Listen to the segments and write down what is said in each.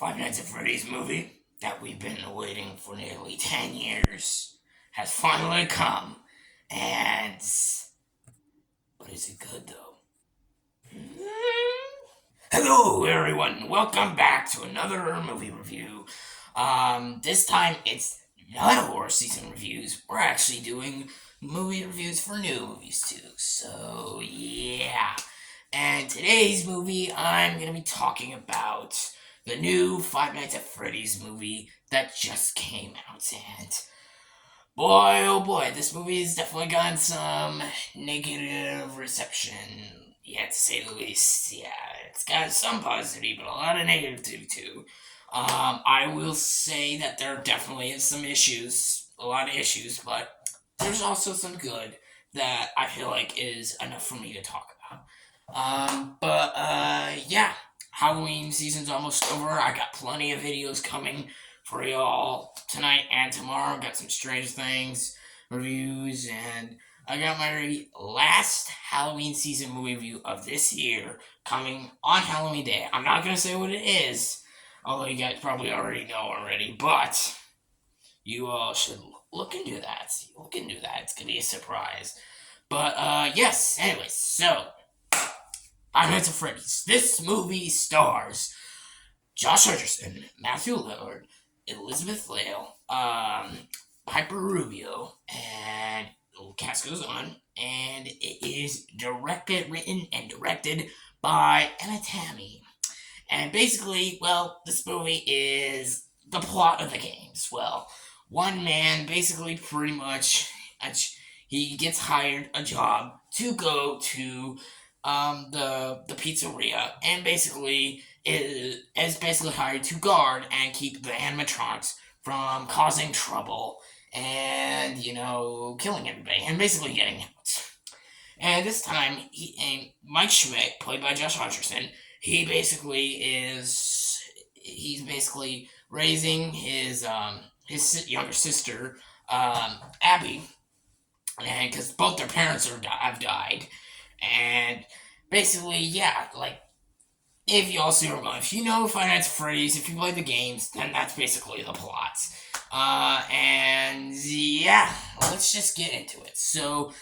Five Nights at Freddy's movie that we've been awaiting for nearly 10 years has finally come. And. But is it good though? Hello, everyone. Welcome back to another movie review. This time it's not horror season reviews. We're actually doing movie reviews for new movies too. So, yeah. And today's movie, I'm going to be talking about the new Five Nights at Freddy's movie that just came out. And boy, oh boy, this movie has definitely gotten some negative reception. Yeah, to say the least. Yeah, it's got some positivity, but a lot of negative too. I will say that there definitely is some issues, a lot of issues, but there's also some good that I feel like is enough for me to talk about. Yeah, Halloween season's almost over. I got plenty of videos coming for y'all tonight and tomorrow. Got some Strange Things reviews, and I got my last Halloween season movie review of this year coming on Halloween Day. I'm not gonna say what it is, although you guys probably already know already, but you all should look into that. Look into that. It's gonna be a surprise. But yes. Anyways, so Five Nights at Freddy's. This movie stars Josh Hutcherson, Matthew Lillard, Elizabeth Lale, Piper Rubio, and the cast goes on. And it is written and directed by Emma Tammy. And basically, well, this movie is the plot of the games. Well, one man basically pretty much he gets hired a job to go to the pizzeria, and basically is basically hired to guard and keep the animatronics from causing trouble and killing everybody and basically getting out. And this time, Mike Schmidt, played by Josh Hutcherson, he's basically raising his younger sister, Abby, and because both their parents have died. And basically, yeah, like, if you know Five Nights at Freddy's, if you play the games, then that's basically the plot. And yeah, let's just get into it. So,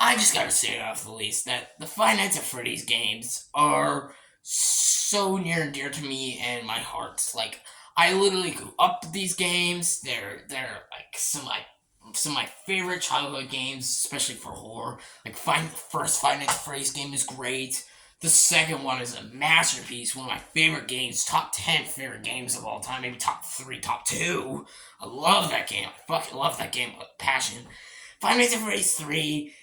I just gotta say off the least that the Five Nights at Freddy's games are so near and dear to me and my heart. Like, I literally grew up with these games. They're like some of my favorite childhood games, especially for horror. Like, the first Five Nights at Freddy's game is great. The second one is a masterpiece. One of my favorite games, top 10 favorite games of all time, maybe top 3, top 2. I love that game. I fucking love that game with passion. Five Nights at Freddy's 3,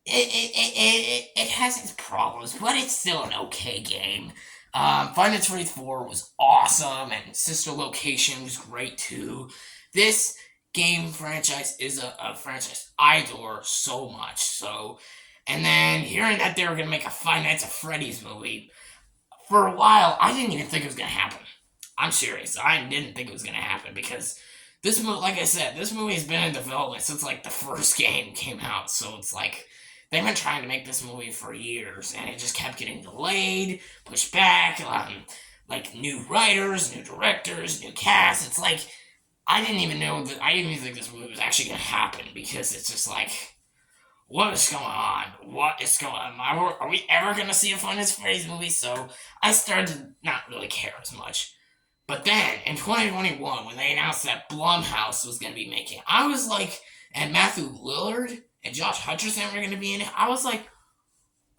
it has its problems, but it's still an okay game. Five Nights at Freddy's 4 was awesome, and Sister Location was great too. This game franchise is a franchise I adore so much. So, and then hearing that they were gonna make a Five Nights at Freddy's movie, for a while I didn't even think it was gonna happen. I'm serious, I didn't think it was gonna happen because this movie, like I said, this movie has been in development since like the first game came out. So it's like they've been trying to make this movie for years, and it just kept getting delayed, pushed back. Like new writers, new directors, new cast. It's like I didn't even think this movie was actually gonna happen because it's just like, what is going on? What is going on? Are we ever gonna see a Five Nights at Freddy's movie? So I started to not really care as much. But then in 2021, when they announced that Blumhouse was gonna be making, I was like, and Matthew Lillard and Josh Hutcherson were gonna be in it. I was like,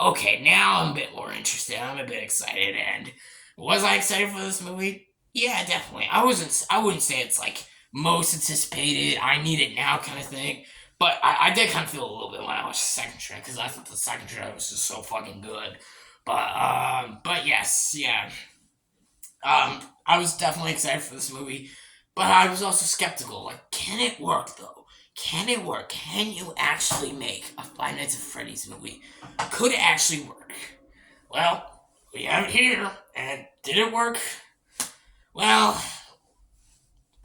okay, now I'm a bit more interested. I'm a bit excited. And was I excited for this movie? Yeah, definitely. I wouldn't say it's like most anticipated, I need it now kind of thing. But I did kind of feel a little bit when I watched the second trailer, because I thought the second trailer was just so fucking good. But yes, yeah. I was definitely excited for this movie, but I was also skeptical. Like, can it work though? Can it work? Can you actually make a Five Nights at Freddy's movie? Could it actually work? Well, we have it here, and did it work? Well,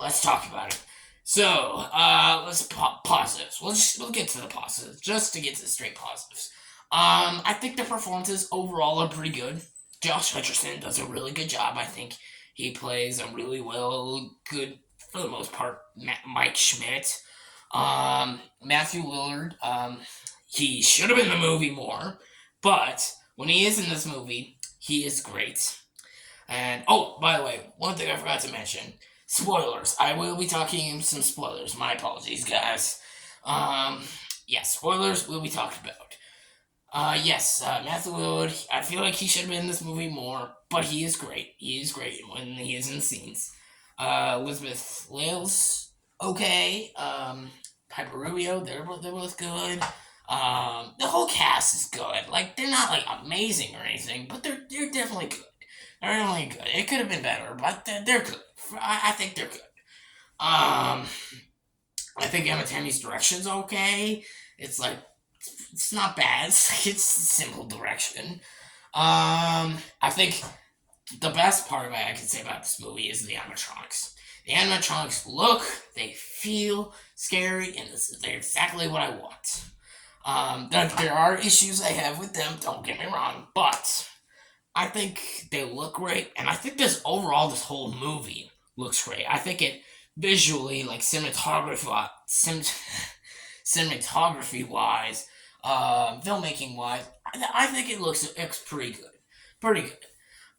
let's talk about it. So, let's positives. We'll get to the positives, just to get to the straight positives. I think the performances overall are pretty good. Josh Hutcherson does a really good job. I think He plays a really well, good for the most part. Mike Schmidt, Matthew Lillard. He should have been in the movie more, but when he is in this movie, he is great. And oh, by the way, one thing I forgot to mention: spoilers. I will be talking some spoilers. My apologies, guys. Um, yes, spoilers will be talked about. Yes, Matthew Lillard. I feel like he should have been in this movie more, but he is great. He is great when he is in the scenes. Elizabeth Lales, okay. Piper Rubio, they're both good. The whole cast is good. Like they're not like amazing or anything, but they're definitely good. They're definitely good. It could have been better, but they're good. I think they're good. I think Emma Tammy's direction's okay. It's like it's not bad. It's simple direction. I think the best part of it I can say about this movie is the animatronics. The animatronics look, they feel scary, and they're exactly what I want. There are issues I have with them. Don't get me wrong, but I think they look great, and I think this whole movie looks great. I think it visually, like cinematography wise, filmmaking wise, I think it looks pretty good, pretty good.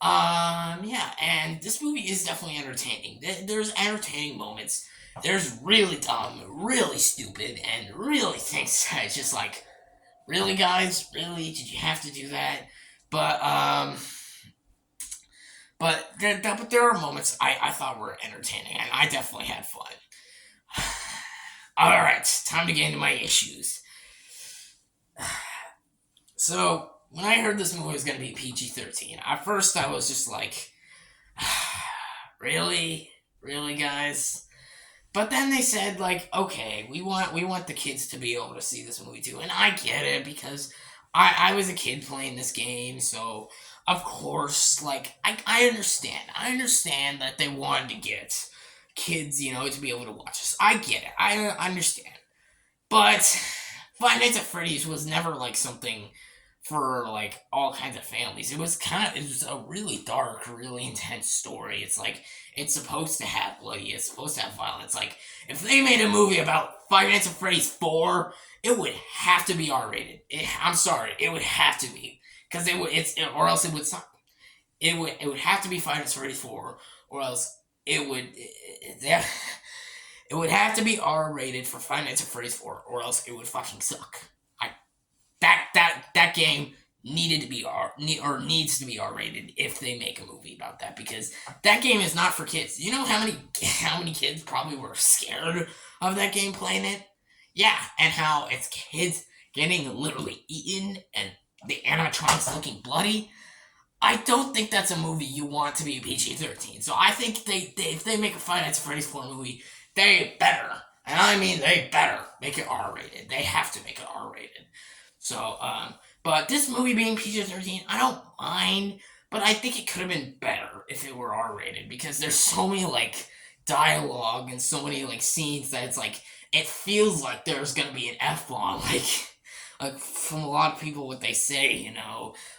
Yeah, and this movie is definitely entertaining. There's entertaining moments. There's really dumb, really stupid, and really things that it's just like, really, guys, really, did you have to do that? But there are moments I thought were entertaining, and I definitely had fun. All right, time to get into my issues. So when I heard this movie was going to be PG-13, at first I was just like, really, guys. But then they said like, okay, we want the kids to be able to see this movie too, and I get it because I was a kid playing this game, so of course, like I understand. I understand that they wanted to get kids, to be able to watch this. I get it. I understand. But Five Nights at Freddy's was never like something for like all kinds of families. It was a really dark, really intense story. It's like it's supposed to have bloody, it's supposed to have violence. Like if they made a movie about Five Nights at Freddy's 4, it would have to be R-rated. I'm sorry, it would have to be because or else it would stop. It would have to be Five Nights at Freddy's 4, or else yeah, it would have to be R-rated for Five Nights at Freddy's 4, or else it would fucking suck. That game needed to be needs to be R-rated if they make a movie about that, because that game is not for kids. You know how many kids probably were scared of that game playing it? Yeah, and how it's kids getting literally eaten and the animatronics looking bloody. I don't think that's a movie you want to be PG-13. So I think if they make a Five Nights at Freddy's 4 movie, they better, and I mean they better, make it R-rated. They have to make it R-rated. So, but this movie being PG-13, I don't mind, but I think it could have been better if it were R-rated, because there's so many, like, dialogue and so many, like, scenes that it's like, it feels like there's gonna be an F-bomb, like from a lot of people what they say,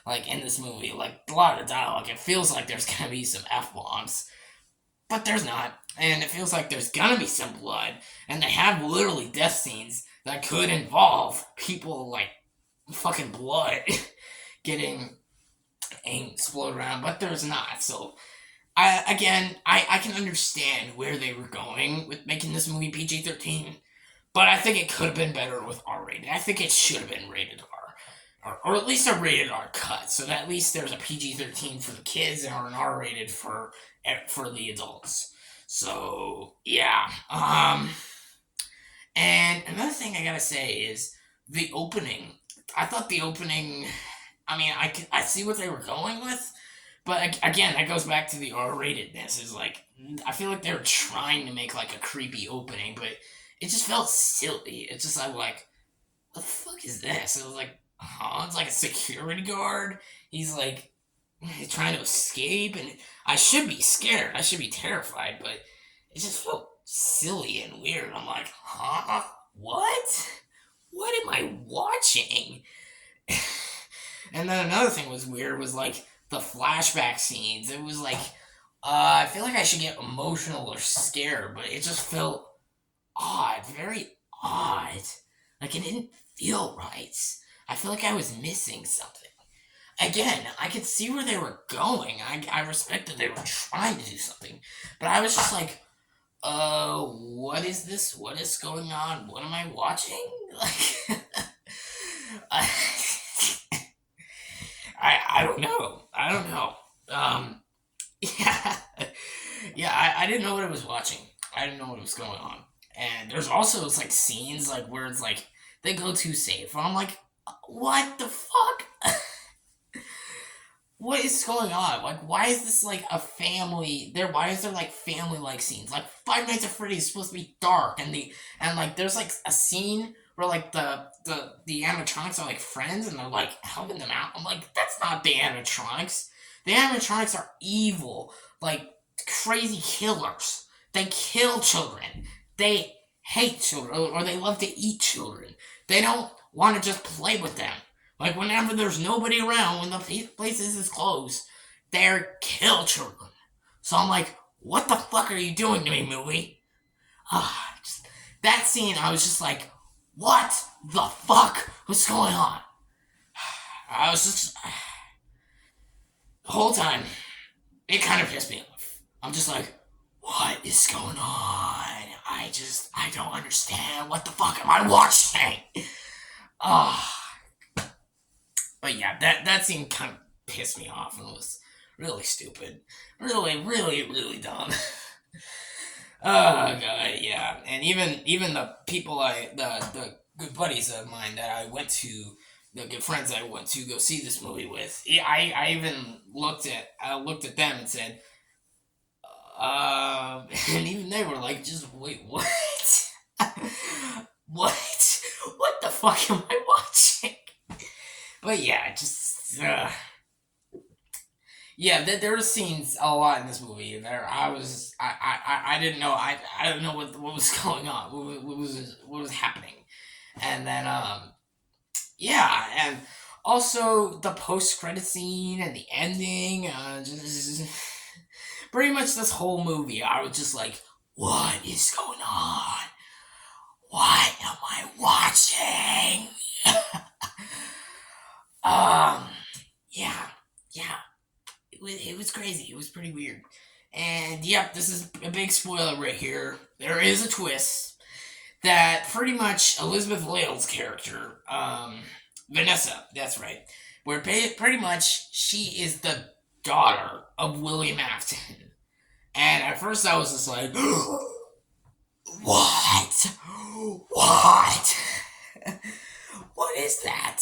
like, in this movie, like, a lot of dialogue, it feels like there's gonna be some F-bombs, but there's not, and it feels like there's gonna be some blood, and they have literally death scenes that could involve people, like, fucking blood getting exploded around, but there's not. So I can understand where they were going with making this movie PG-13, but I think it could have been better with R-rated. I think it should have been rated R, or at least a rated R cut, so that at least there's a PG-13 for the kids or an R-rated for the adults. So yeah. And another thing I gotta say is the opening. I thought the opening. I mean, I see what they were going with, but again, that goes back to the R-ratedness. Is like I feel like they were trying to make like a creepy opening, but it just felt silly. It's just like, the fuck is this? It was like, it's like a security guard. He's like trying to escape, and I should be scared. I should be terrified, but it just felt silly and weird. I'm like, what? What am I watching? And then another thing was weird was like the flashback scenes. It was like I feel like I should get emotional or scared, but it just felt odd, very odd. Like it didn't feel right. I feel like I was missing something. Again, I could see where they were going. I respect that they were trying to do something, but I was just like, what is this? What is going on? What am I watching? Like, I, I don't know. I don't know. Yeah, yeah. I didn't know what I was watching. I didn't know what was going on. And there's also it's like scenes like where it's like they go too safe. I'm like, what the fuck? What is going on? Like, why is this like a family? There, why is there like family like scenes? Like Five Nights at Freddy's is supposed to be dark, and like there's like a scene where like the animatronics are like friends and they're like helping them out. I'm like, that's not the animatronics. The animatronics are evil, like crazy killers. They kill children. They hate children, or they love to eat children. They don't want to just play with them. Like, whenever there's nobody around, when the place is closed, they're kill children. So I'm like, what the fuck are you doing to me, movie? Just, that scene, I was just like, what the fuck was going on? I was just, the whole time, it kind of pissed me off. I'm just like, what is going on? I don't understand. What the fuck am I watching? Ah. But yeah, that scene kind of pissed me off and was really stupid. Really, really, really dumb. Oh god, yeah. And even the people the good buddies of mine that I went to the good friends I went to go see this movie with. I even looked at them and said, and even they were like, just wait, what? What? What the fuck am I watching? But yeah, just yeah, there were scenes a lot in this movie. There, I didn't know, I didn't know what was going on, what was happening, and then yeah, and also the post credit scene and the ending, just pretty much this whole movie, I was just like, what is going on? What am I watching? um, yeah, yeah. It was crazy. It was pretty weird. And yep, this is a big spoiler right here. There is a twist that pretty much Elizabeth Ladle's character, Vanessa, that's right, where pretty much she is the daughter of William Afton. And at first I was just like, what? What? What is that?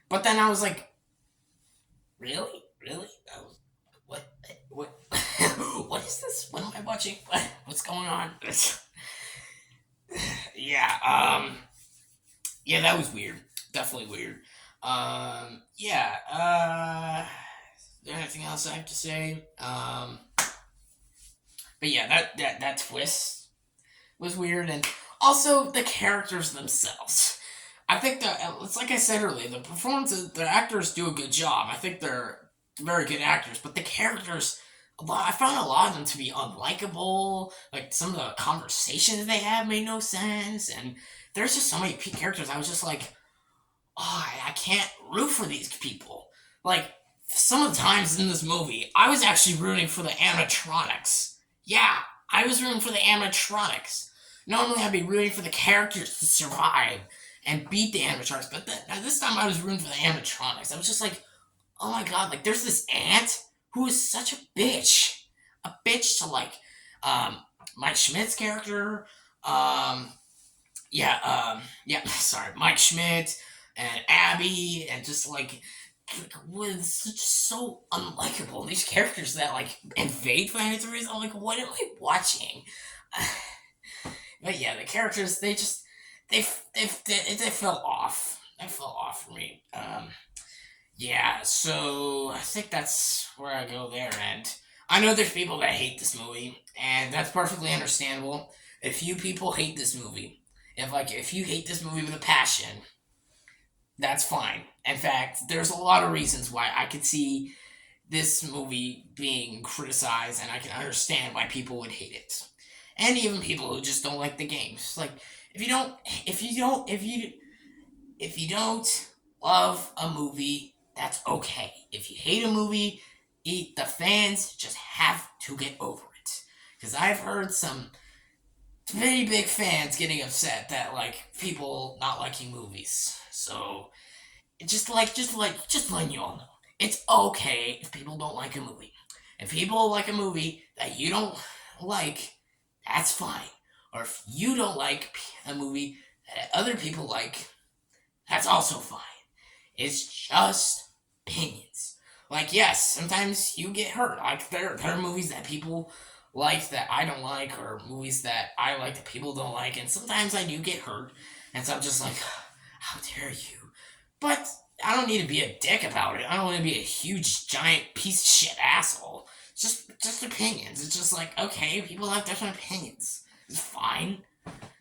But then I was like, really? Really? What? What? What is this? What am I watching? What's going on? Yeah. Yeah, that was weird. Definitely weird. Yeah. Is there anything else I have to say? But yeah, that twist was weird, and also the characters themselves. I think that it's like I said earlier, the performances, the actors do a good job. I think they're very good actors, but the characters, I found a lot of them to be unlikable. Like some of the conversations they have made no sense, and there's just so many characters. I was just like, oh, I can't root for these people. Like some of the times in this movie, I was actually rooting for the animatronics. Yeah, I was rooting for the animatronics. Normally, I'd be rooting for the characters to survive and beat the animatronics, but this time I was rooting for the animatronics. I was just like, oh my god, like there's this aunt who is such a bitch to like, Mike Schmidt's character, yeah, sorry, Mike Schmidt and Abby, and just like was just so unlikable. These characters that like invade Planet Three, I'm like, what am I watching? But yeah, the characters they fell off. They fell off for me. Yeah, so I think that's where I go there. And I know there's people that hate this movie, and that's perfectly understandable. If you people hate this movie, if you hate this movie with a passion, that's fine. In fact, there's a lot of reasons why I could see this movie being criticized, and I can understand why people would hate it, and even people who just don't like the games. Like, if you don't, if you don't, if you don't love a movie, that's okay. If you hate a movie, the fans just have to get over it. Because I've heard some pretty big fans getting upset that like people not liking movies. So just letting you all know, it's okay if people don't like a movie. If people like a movie that you don't like, that's fine. Or if you don't like a movie that other people like, that's also fine. It's just opinions. Like, yes, sometimes you get hurt. Like, there are movies that people like that I don't like, or movies that I like that people don't like, and sometimes I do get hurt. And so I'm just like, how dare you? But I don't need to be a dick about it. I don't want to be a huge, giant piece of shit asshole. It's just opinions. It's just like, okay, people have different opinions. It's fine.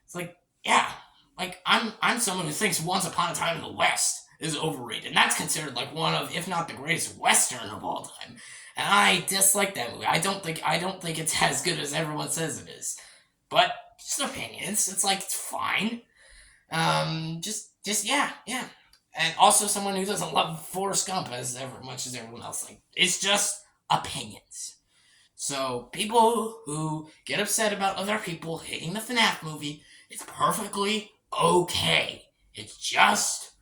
It's like, yeah, like I'm someone who thinks Once Upon a Time in the West is overrated, and that's considered like one of, if not the greatest western of all time. And I dislike that movie. I don't think it's as good as everyone says it is. But just opinions. It's like it's fine. Just yeah, yeah. And also someone who doesn't love Forrest Gump as ever much as everyone else. Like, it's just opinions. So people who get upset about other people hating the FNAF movie, it's perfectly okay. It's just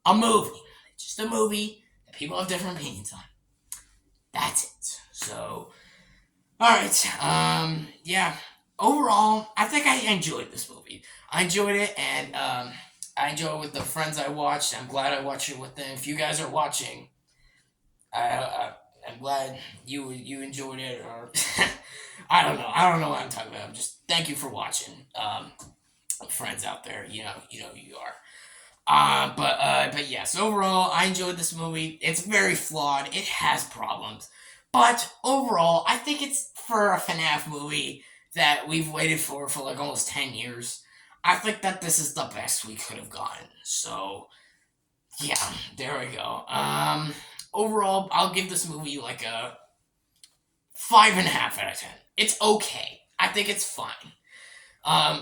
a movie. It's just a movie that people have different opinions on. That's it. So, all right. Yeah. Overall, I think I enjoyed this movie. I enjoyed it, and I enjoy it with the friends I watched. I'm glad I watched it with them. If you guys are watching, I'm glad you enjoyed it. Or I don't know what I'm talking about. I'm just thank you for watching, friends out there. You know who you are. But yes, overall, I enjoyed this movie. It's very flawed. It has problems, but overall, I think it's for a FNAF movie that we've waited for like almost 10 years. I think that this is the best we could have gotten. So yeah, there we go. Overall, I'll give this movie like a 5.5 out of 10. It's okay. I think it's fine.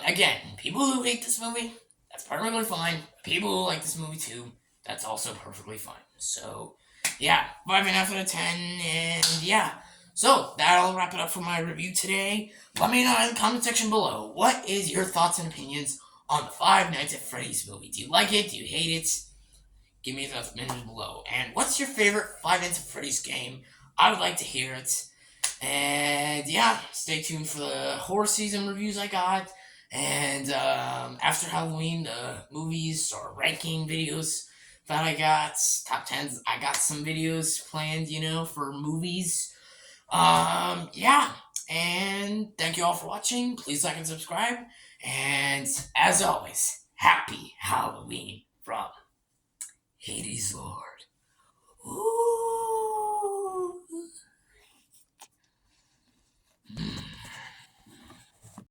Again, people who hate this movie, that's perfectly fine. People who like this movie too, that's also perfectly fine. So, yeah, 5.5 out of 10, and yeah. So, that'll wrap it up for my review today. Let me know in the comment section below, what is your thoughts and opinions on the Five Nights at Freddy's movie? Do you like it? Do you hate it? Give me those mentions below. And what's your favorite Five Nights at Freddy's game? I would like to hear it. And yeah, stay tuned for the horror season reviews I got. And after Halloween, the movies or ranking videos that I got, top tens. I got some videos planned, for movies. Yeah. And thank you all for watching. Please like and subscribe. And as always, happy Halloween from Hades Lord.